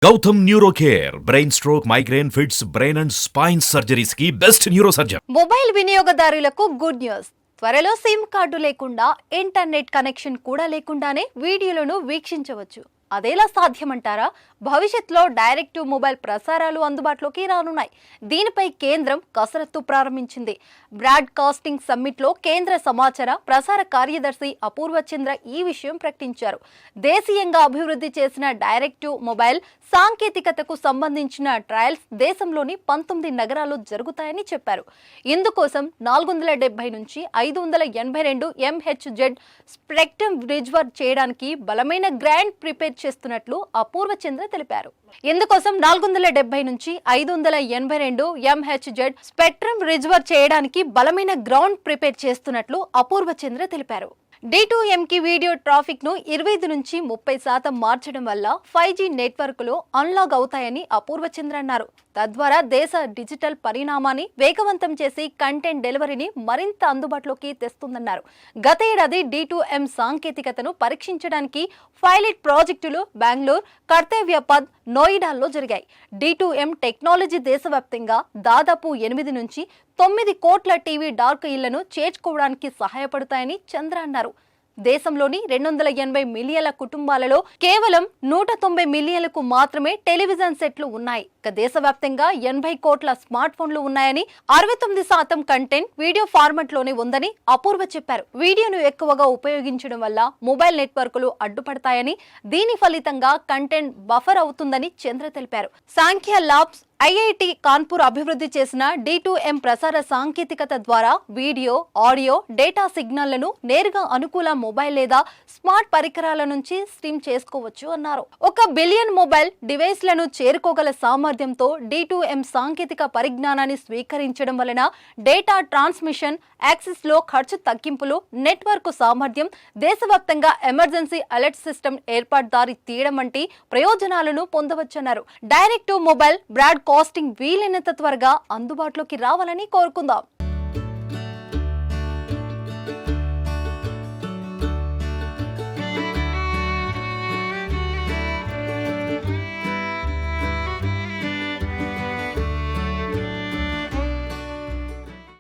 Gautam neuro care brain stroke migraine fits brain and spine surgeries కి best neuro surgeon. Mobile వినియోగదారులకు good news. త్వరలో sim card లేకుండా internet connection కూడా లేకుండానే వీడియోలను వీక్షించవచ్చు. అదేలా సాధ్యమంటారా? భవిష్యత్తులో డైరెక్ట్ టు మొబైల్ ప్రసారాలు అందుబాటులోకి రానున్నాయి. దీనిపై కేంద్రం కసరత్తు ప్రారంభించింది. బ్రాడ్కాస్టింగ్ సమ్మిట్లో కేంద్ర సమాచార ప్రసార కార్యదర్శి అపూర్వ చంద్ర ఈ విషయం ప్రకటించారు. దేశీయంగా అభివృద్ధి చేసిన డైరెక్ట్ టు మొబైల్ సాంకేతికతకు సంబంధించిన ట్రయల్స్ దేశంలోని 19 నగరాల్లో జరుగుతాయని చెప్పారు. ఇందుకోసం 470 నుంచి 582 MHz స్పెక్ట్రమ్ రిజర్వ్ చేయడానికి బలమైన గ్రాండ్ ప్రిపేర్ చేస్తున్నట్లు అపూర్వ చంద్ర తెలిపారు. ఇందుకోసం 470 నుంచి 582 MHz స్పెక్ట్రమ్ రిజర్వ్ చేయడానికి బలమైన గ్రౌండ్ ప్రిపేర్ చేస్తున్నట్లు అపూర్వ చంద్ర తెలిపారు. D2M కి వీడియో ట్రాఫిక్ ను 25 నుంచి 30% మార్చడం వల్ల 5G నెట్వర్క్లు అన్లాక్ అవుతాయని అపూర్వ చంద్ర అన్నారు. తద్వారా దేశ డిజిటల్ పరిణామాన్ని వేగవంతం చేసి కంటెంట్ డెలివరీని మరింత అందుబాటులోకి తెస్తుందన్నారు. గత ఏడాది D2M సాంకేతికతను పరీక్షించడానికి పైలట్ ప్రాజెక్టులు బెంగళూరు, కర్తవ్య పథ్, నోయిడాల్లో జరిగాయి. D2M టెక్నాలజీ దేశవ్యాప్తంగా దాదాపు 8 నుంచి 9 కోట్ల టీవీ డార్క్ ఇళ్లను చేర్చుకోవడానికి సహాయపడతాయని చంద్ర అన్నారు. దేశంలోని 280 మిలియన్ల కుటుంబాలలో కేవలం 190 మిలియన్లకు మాత్రమే టెలివిజన్ సెట్లు ఉన్నాయి. దేశవ్యాప్తంగా 80 కోట్ల స్మార్ట్ ఫోన్లు ఉన్నాయని, 69% కంటెంట్ వీడియో ఫార్మాట్ లోనే ఉందని అపూర్వ చెప్పారు. వీడియోను ఎక్కువగా ఉపయోగించడం వల్ల మొబైల్ నెట్వర్క్లు అడ్డుపడతాయని, దీని ఫలితంగా కంటెంట్ బఫర్ అవుతుందని చంద్ర తెలిపారు. సాంఖ్య ల్యాబ్స్, IIT కాన్పూర్ అభివృద్ధి చేసిన D2M ప్రసార సాంకేతికత ద్వారా వీడియో, ఆడియో, డేటా సిగ్నల్లను నేరుగా అనుకూల మొబైల్ లేదా స్మార్ట్ పరికరాల నుంచి స్ట్రీమ్ చేసుకోవచ్చు అన్నారు. 1 బిలియన్ మొబైల్ డివైస్లను చేరుకోగల సామర్థ్యంతో D2M సాంకేతిక పరిజ్ఞానాన్ని స్వీకరించడం వలన డేటా ట్రాన్స్మిషన్, యాక్సెస్ లో ఖర్చు తగ్గింపులు, నెట్వర్క్ సామర్థ్యం, దేశవ్యాప్తంగా ఎమర్జెన్సీ అలర్ట్ సిస్టమ్ ఏర్పాటు దారి తీయడం వంటి ప్రయోజనాలను పొందవచ్చన్నారు. డైరెక్ట్ టు మొబైల్ బ్రాడ్కాస్టింగ్ వీలైనంత త్వరగా అందుబాటులోకి రావాలని కోరుకుందాం.